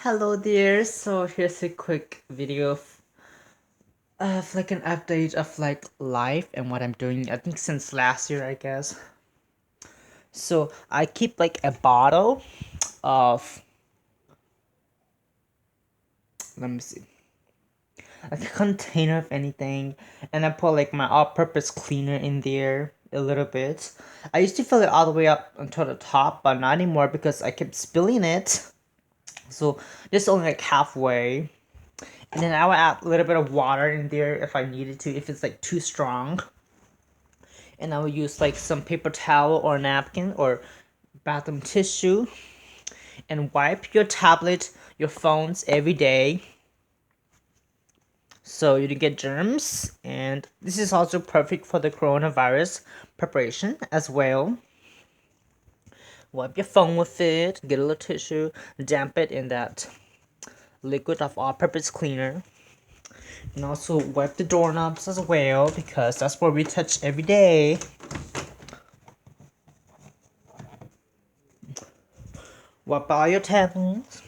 Hello there. So here's a quick video of like an update of like life and what I'm doing. I think since last year, I guess. So I keep like a bottle of, let me see, like a container of anything, and I put like my all-purpose cleaner in there a little bit. I used to fill it all the way up until the top, but not anymore because I kept spilling it. So just only like halfway. And then I would add a little bit of water in there if I needed to, if it's like too strong. And I would use like some paper towel or napkin or bathroom tissue and wipe your tablet, your phones every day so you don't get germs. And this is also perfect for the coronavirus preparation as well. Wipe your phone with it, get a little tissue, damp it in that liquid of all-purpose cleaner. And also wipe the doorknobs as well because that's what we touch every day. Wipe all your tablets.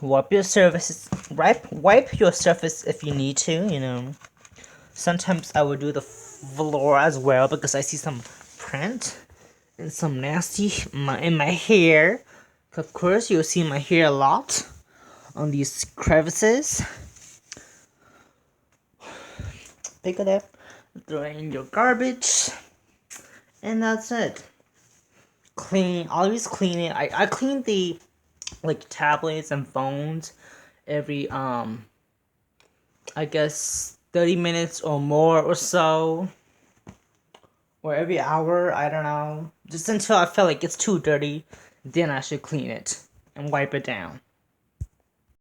Wipe your surfaces. Wipe your surface if you need to. Sometimes I would do the floor as well because I see some print and some nasty in my hair. Of course, you'll see my hair a lot on these crevices. Pick it up, throw it in your garbage, and that's it. Always clean it. I clean the like tablets and phones every I guess 30 minutes or more or so, or every hour, I don't know, just until I feel like it's too dirty, then I should clean it and wipe it down.